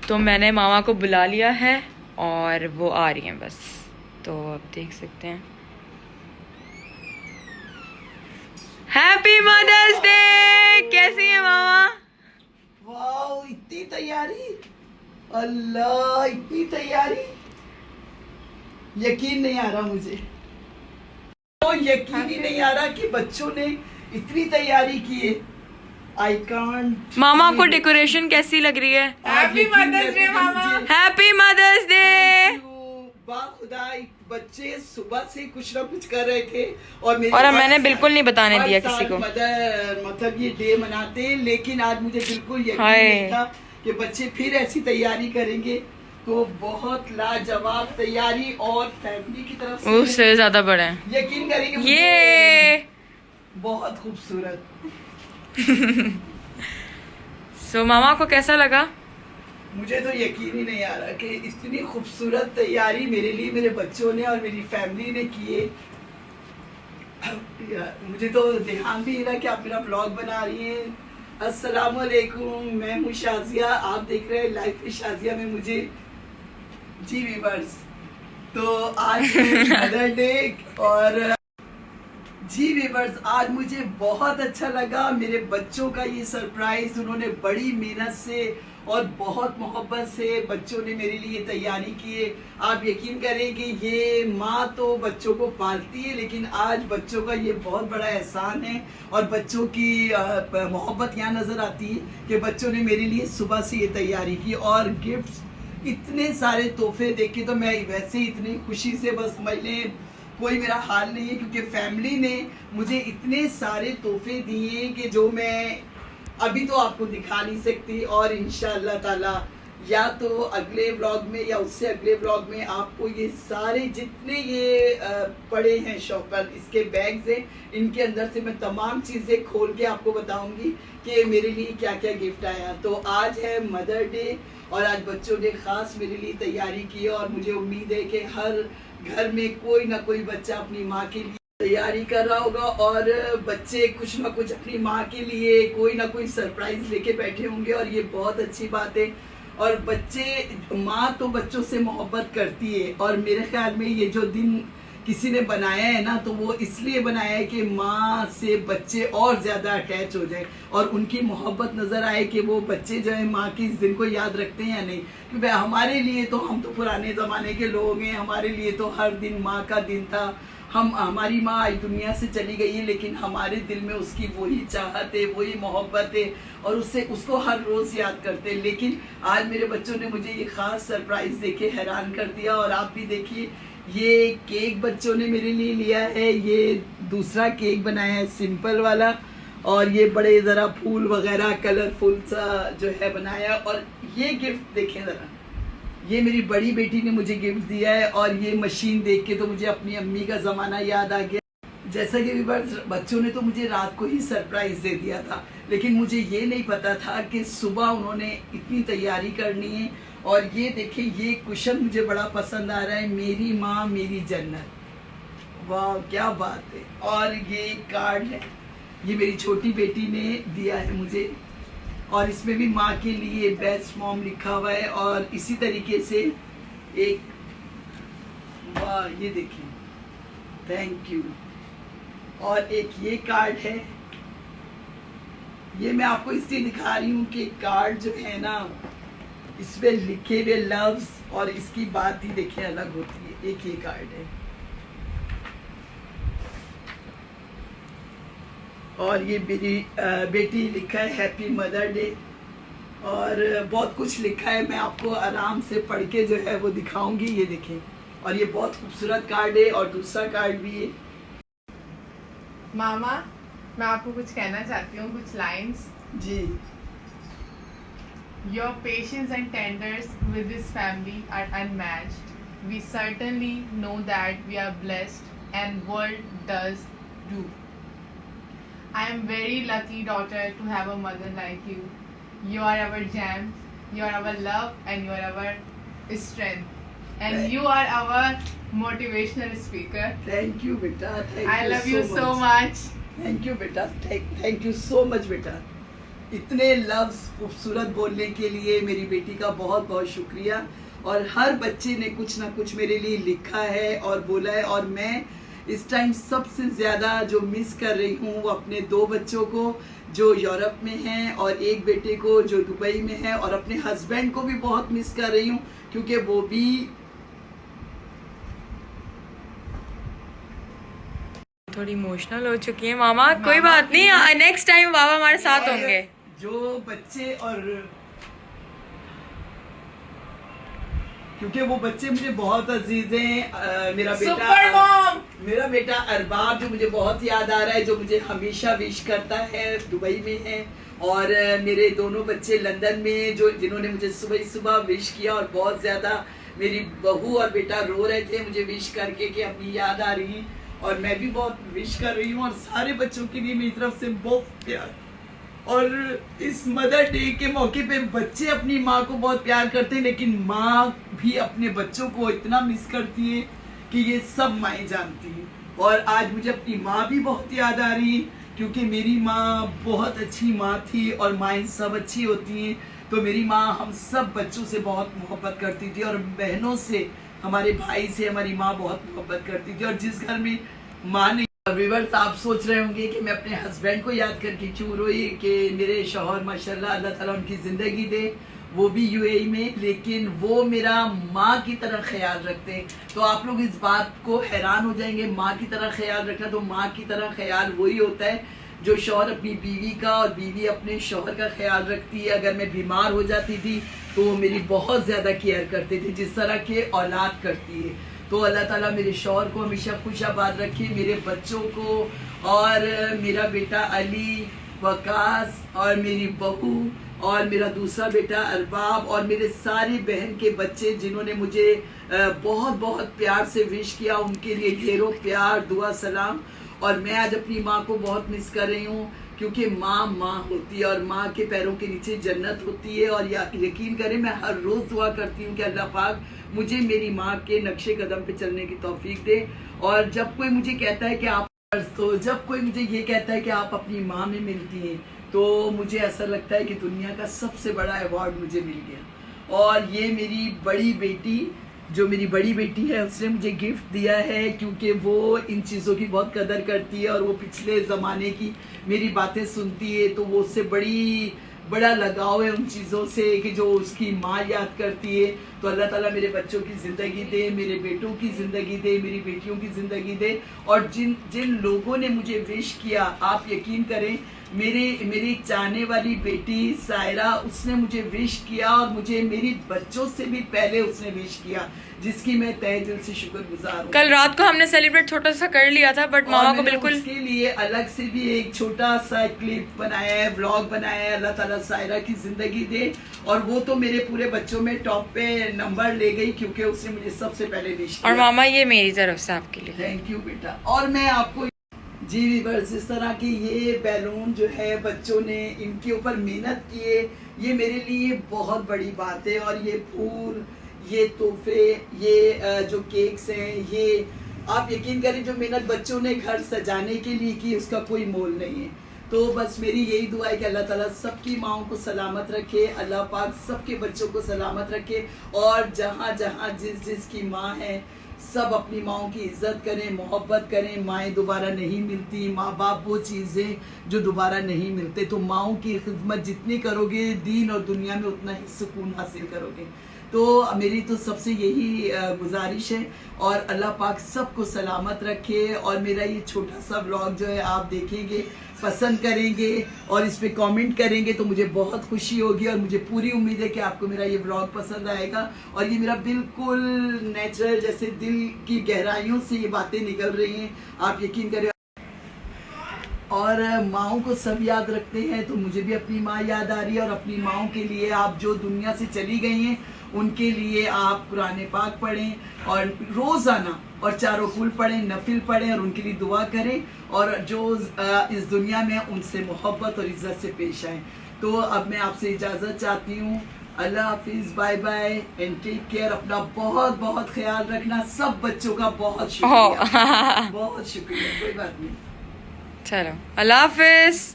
तो मैंने मामा को बुला लिया है और वो आ रही हैं बस, तो आप देख सकते हैं। Happy mother's day. कैसी है मामा? वाओ, इतनी तैयारी, अल्लाह इतनी तैयारी, यकीन नहीं आ रहा मुझे, तो यकीन ही नहीं आ रहा कि बच्चों ने इतनी तैयारी की है। I can't. मामा को डेकोरेशन कैसी लग रही है? Happy mother's day mama. Happy mother's day. खुदा, बच्चे सुबह से कुछ ना कुछ कर रहे थे और मैंने बिल्कुल नहीं बताने दिया किसी को। मतलब ये डे मनाते, लेकिन आज मुझे बिल्कुल यकीन नहीं था कि बच्चे फिर ऐसी तैयारी करेंगे। तो बहुत लाजवाब तैयारी और फैमिली की तरफ से उससे ज्यादा बड़ा है, यकीन करेंगे। ये बहुत खूबसूरत। सो मामा को कैसा लगा? मुझे तो यकीन ही नहीं आ रहा कि इतनी खूबसूरत तैयारी मेरे लिए मेरे बच्चों ने और मेरी फैमिली ने की है। मुझे तो ध्यान भी नहीं रहा कि आप मेरा ब्लॉग बना रही हैं। अस्सलाम वालेकुम, मैं हूँ शाजिया, आप देख रहे हैं लाइफ में शाजिया में मुझे। जी व्यूअर्स, तो आज मदर डे और जी व्यूअर्स, आज मुझे बहुत अच्छा लगा मेरे बच्चों का ये सरप्राइज। उन्होंने बड़ी मेहनत से और बहुत मोहब्बत से बच्चों ने मेरे लिए तैयारी की है। आप यकीन करें कि ये माँ तो बच्चों को पालती है, लेकिन आज बच्चों का ये बहुत बड़ा एहसान है और बच्चों की मोहब्बत यहाँ नज़र आती है कि बच्चों ने मेरे लिए सुबह से ये तैयारी की। और गिफ्ट्स, इतने सारे तोहफे देख के तो मैं वैसे इतनी खुशी से बस समझ लें कोई मेरा हाल नहीं है, क्योंकि फैमिली ने मुझे इतने सारे तोहफे दिए कि जो मैं अभी तो आपको दिखा नहीं सकती। और इंशाअल्लाह ताला या तो अगले व्लॉग में या उससे अगले व्लॉग में आपको ये सारे जितने ये पड़े हैं शॉप पर, इसके बैग्स हैं, इनके अंदर से मैं तमाम चीज़ें खोल के आपको बताऊंगी कि मेरे लिए क्या क्या गिफ्ट आया। तो आज है मदर डे और आज बच्चों ने ख़ास मेरे लिए तैयारी की है और मुझे उम्मीद है कि हर घर में कोई ना कोई बच्चा अपनी माँ के लिए तैयारी कर रहा होगा और बच्चे कुछ ना कुछ अपनी माँ के लिए कोई ना कोई सरप्राइज लेके बैठे होंगे और ये बहुत अच्छी बात है। और बच्चे, माँ तो बच्चों से मोहब्बत करती है और मेरे ख्याल में ये जो दिन किसी ने बनाया है ना, तो वो इसलिए बनाया है कि माँ से बच्चे और ज़्यादा अटैच हो जाए और उनकी मोहब्बत नज़र आए कि वो बच्चे जो है माँ की इस दिन को याद रखते हैं या नहीं। क्योंकि हमारे लिए तो, हम तो पुराने ज़माने के लोग हैं, हमारे लिए तो हर दिन माँ का दिन था। हमारी माँ आज दुनिया से चली गई है, लेकिन हमारे दिल में उसकी वही चाहत है, वही मोहब्बत है और उसको हर रोज़ याद करते हैं। लेकिन आज मेरे बच्चों ने मुझे ये ख़ास सरप्राइज़ देके हैरान कर दिया। और आप भी देखिए, ये केक बच्चों ने मेरे लिए लिया है, ये दूसरा केक बनाया है सिंपल वाला, और ये बड़े ज़रा फूल वगैरह कलरफुल सा जो है बनाया। और ये गिफ्ट देखें ज़रा, ये मेरी बड़ी बेटी ने मुझे गिफ्ट दिया है और ये मशीन देख के तो मुझे अपनी अम्मी का ज़माना याद आ गया। जैसा कि बच्चों ने तो मुझे रात को ही सरप्राइज़ दे दिया था, लेकिन मुझे ये नहीं पता था कि सुबह उन्होंने इतनी तैयारी करनी है। और ये देखिए, ये कुशन मुझे बड़ा पसंद आ रहा है, मेरी माँ मेरी जन्नत, वाह क्या बात है। और ये कार्ड है, ये मेरी छोटी बेटी ने दिया है मुझे और इसमें भी माँ के लिए बेस्ट मॉम लिखा हुआ है। और इसी तरीके से एक, वाह ये देखिए, थैंक यू। और एक ये कार्ड है, ये मैं आपको इसलिए दिखा रही हूँ कि कार्ड जो है ना, इस पे लिखे हुए लव्स और इसकी बात ही देखिए अलग होती है। एक ये कार्ड है और ये मेरी बेटी लिखा है हैप्पी मदर डे और बहुत कुछ लिखा है, मैं आपको आराम से पढ़ के जो है वो दिखाऊंगी। ये देखें, और ये बहुत खूबसूरत कार्ड है और दूसरा कार्ड भी है। मामा, मैं आपको कुछ कहना चाहती हूँ, कुछ लाइंस। जी। Your patience and tenders with this family are unmatched. We certainly know that we are blessed and world does too. I am very lucky daughter to have a mother like you. You are our gem, you are our love and you are our strength. And you are our motivational speaker. Thank you beta. I love you so much. Thank you beta. Thank you so much beta. इतने लफ्ज़ खूबसूरत बोलने के लिए मेरी बेटी का बहुत बहुत शुक्रिया। और हर बच्चे ने कुछ ना कुछ मेरे लिए लिखा है और बोला है, और मैं इस टाइम सबसे ज़्यादा जो मिस कर रही हूँ वो अपने 2 बच्चों को जो यूरोप में हैं और एक बेटे को जो दुबई में है, और अपने हस्बैंड को भी बहुत मिस कर रही हूँ क्योंकि वो भी थोड़ी इमोशनल हो चुकी है मामा। कोई बात नहीं, नेक्स्ट टाइम बाबा हमारे साथ होंगे। जो बच्चे और क्योंकि वो बच्चे मुझे बहुत अजीज हैं। मेरा बेटा अरबाब जो मुझे बहुत याद आ रहा है, जो मुझे हमेशा विश करता है, दुबई में है। और मेरे दोनों बच्चे लंदन में जो जिन्होंने मुझे सुबह सुबह विश किया, और बहुत ज़्यादा मेरी बहू और बेटा रो रहे थे मुझे विश करके कि अपनी याद आ रही, और मैं भी बहुत विश कर रही हूँ। और सारे बच्चों के लिए मेरी तरफ से बहुत प्यार। और इस मदर डे के मौके पे बच्चे अपनी माँ को बहुत प्यार करते हैं, लेकिन माँ भी अपने बच्चों को इतना मिस करती है कि ये सब माएँ जानती हैं। और आज मुझे अपनी माँ भी बहुत याद आ रही है, क्योंकि मेरी माँ बहुत अच्छी माँ थी, और माएँ सब अच्छी होती हैं। तो मेरी माँ हम सब बच्चों से बहुत मोहब्बत करती थी, और बहनों से, हमारे भाई से हमारी माँ बहुत मोहब्बत करती थी। और जिस घर में माँ ने, व्यूअर्स आप सोच रहे होंगे कि मैं अपने हस्बैंड को याद करके क्यों रोई, कि मेरे शौहर माशाल्लाह अल्लाह ताला उनकी ज़िंदगी दे, वो भी यूएई में, लेकिन वो मेरा माँ की तरह ख्याल रखते हैं। तो आप लोग इस बात को हैरान हो जाएंगे, माँ की तरह ख्याल रखना, तो माँ की तरह ख्याल वही होता है जो शौहर अपनी बीवी का और बीवी अपने शौहर का ख्याल रखती है। अगर मैं बीमार हो जाती थी तो वो मेरी बहुत ज़्यादा केयर करते थे, जिस तरह के औलाद करती है। तो अल्लाह ताला मेरे शौहर को हमेशा खुशाबाद रखे, मेरे बच्चों को, और मेरा बेटा अली, वकास, और मेरी बहू, और मेरा दूसरा बेटा अरबाब, और मेरे सारी बहन के बच्चे जिन्होंने मुझे बहुत बहुत प्यार से विश किया, उनके लिए ढेरों प्यार, दुआ, सलाम। और मैं आज अपनी माँ को बहुत मिस कर रही हूँ, क्योंकि माँ माँ होती है, और माँ के पैरों के नीचे जन्नत होती है। और यकीन करें, मैं हर रोज़ दुआ करती हूँ कि अल्लाह पाक मुझे मेरी माँ के नक्शे कदम पे चलने की तौफीक दे। और जब कोई मुझे कहता है कि आप, तो जब कोई मुझे ये कहता है कि आप अपनी माँ में मिलती हैं, तो मुझे ऐसा लगता है कि दुनिया का सबसे बड़ा अवार्ड मुझे मिल गया। और ये मेरी बड़ी बेटी, जो मेरी बड़ी बेटी है, उसने मुझे गिफ्ट दिया है, क्योंकि वो इन चीज़ों की बहुत कदर करती है, और वो पिछले ज़माने की मेरी बातें सुनती है, तो वो उससे बड़ा लगाव है उन चीज़ों से कि जो उसकी माँ याद करती है। तो अल्लाह ताला मेरे बच्चों की ज़िंदगी दे, मेरे बेटों की ज़िंदगी दे, मेरी बेटियों की ज़िंदगी दे। और जिन लोगों ने मुझे विश किया, आप यकीन करें, मेरी चाहने वाली बेटी सायरा, उसने मुझे विश किया, और मुझे मेरी बच्चों से भी पहले उसने विश किया, जिसकी मैं तहे दिल से शुक्रगुजार हूँ। कल रात को हमने सेलिब्रेट छोटा सा कर लिया था, बट मामा को बिल्कुल उसके लिए अलग से भी एक छोटा सा क्लिप बनाया है, व्लॉग बनाया है। अल्लाह ताला सायरा की जिंदगी दे, और वो तो मेरे पूरे बच्चों में टॉप पे नंबर ले गई, क्योंकि उसने मुझे सबसे पहले विश किया। और मामा ये मेरी तरफ से आपके लिए। थैंक यू बेटा। और मैं आपको जी व्यूअर्स, इस तरह के ये बैलून जो है बच्चों ने इनके ऊपर मेहनत की है, ये मेरे लिए बहुत बड़ी बात है। और ये फूल, ये तोहफे, ये जो केक्स हैं, ये आप यकीन करें जो मेहनत बच्चों ने घर सजाने के लिए की, उसका कोई मोल नहीं है। तो बस मेरी यही दुआ है कि अल्लाह ताला सबकी माओं को सलामत रखे, अल्लाह पाक सबके बच्चों को सलामत रखे, और जहाँ जहाँ जिसकी माँ है, सब अपनी माओं की इज्जत करें, मोहब्बत करें। माएँ दोबारा नहीं मिलती, माँ बाप वो चीज़ें जो दोबारा नहीं मिलते। तो माओं की खिदमत जितनी करोगे दीन और दुनिया में, उतना ही सुकून हासिल करोगे। तो मेरी तो सबसे यही गुजारिश है, और अल्लाह पाक सबको सलामत रखे। और मेरा ये छोटा सा व्लॉग जो है आप देखेंगे, पसंद करेंगे, और इस पे कमेंट करेंगे, तो मुझे बहुत खुशी होगी। और मुझे पूरी उम्मीद है कि आपको मेरा ये व्लॉग पसंद आएगा। और ये मेरा बिल्कुल नेचुरल, जैसे दिल की गहराइयों से ये बातें निकल रही हैं, आप यकीन करें। और माँओं को सब याद रखते हैं, तो मुझे भी अपनी माँ याद आ रही है। और अपनी माँओं के लिए, आप जो दुनिया से चली गई हैं, उनके लिए आप कुरान पाक पढ़ें, और रोज़ाना और चारों कुल पढ़ें, नफिल पढ़ें, और उनके लिए दुआ करें। और जो इस दुनिया में उनसे मोहब्बत और इज़्ज़त से पेश आएँ। तो अब मैं आपसे इजाज़त चाहती हूँ। अल्लाह हाफिज़, bye bye and take care. अपना बहुत बहुत ख्याल रखना। सब बच्चों का बहुत शुक्रिया। बहुत शुक्रिया। कोई बात नहीं। चलो, अल्लाह हाफिज़।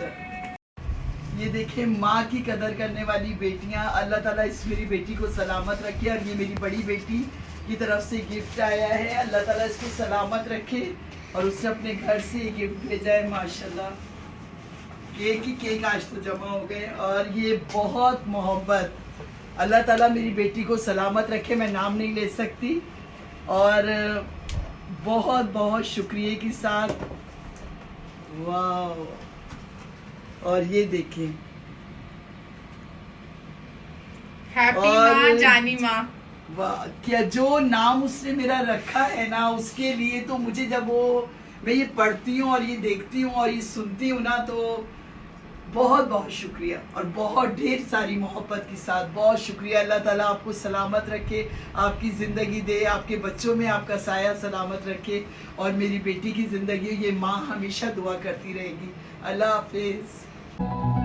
ये देखिए माँ की कदर करने वाली बेटियां, अल्लाह ताला इस मेरी बेटी को सलामत रखे। और ये मेरी बड़ी बेटी की तरफ से गिफ्ट आया है, अल्लाह ताला इसको सलामत रखे और उसने अपने घर से ये गिफ्ट भेजा है। माशाल्लाह केक ही केक आज तो जमा हो गए। और ये बहुत मोहब्बत, अल्लाह ताला मेरी बेटी को सलामत रखे, मैं नाम नहीं ले सकती। और बहुत बहुत शुक्रिया के साथ, वाह। और ये देखिए हैप्पी और- माँ जानी माँ। वाह, क्या जो नाम उसने मेरा रखा है ना, उसके लिए तो मुझे जब वो मैं ये पढ़ती हूँ और ये देखती हूँ और ये सुनती हूँ ना, तो बहुत बहुत शुक्रिया और बहुत ढेर सारी मोहब्बत के साथ बहुत शुक्रिया। अल्लाह ताला आपको सलामत रखे, आपकी ज़िंदगी दे, आपके बच्चों में आपका साया सलामत रखे और मेरी बेटी की ज़िंदगी ये माँ हमेशा दुआ करती रहेगी। अल्लाह हाफिज़।